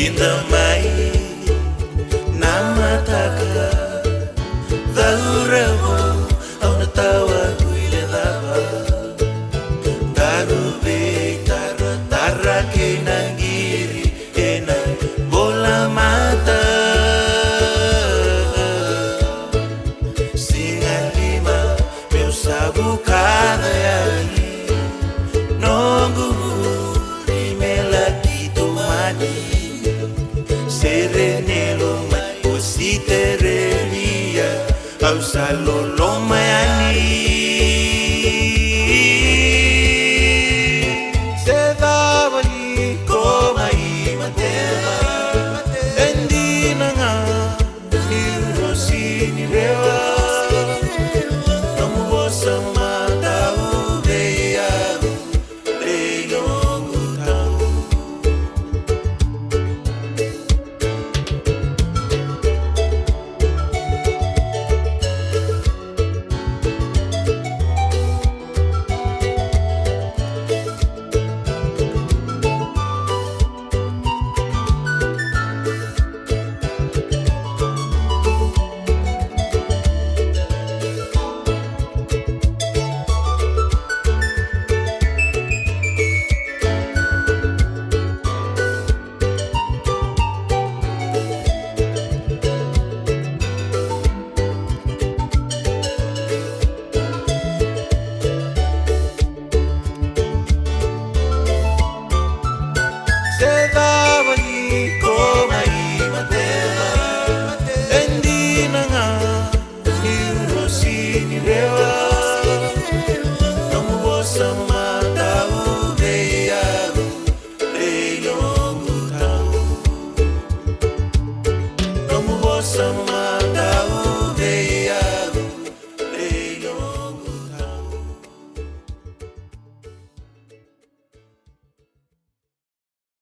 Inda mai nama taka Dauravo au na tawa kuile dava Darube tara ke nangiri ena bola mata Singa lima meu sabu kada yani Nongu imela kitumani Serenelo mai usiterelia au salolo mayani Se davali koma imatela Endina nga niro sini rewa Namu bosa mata ubeya Leyo ngutau Some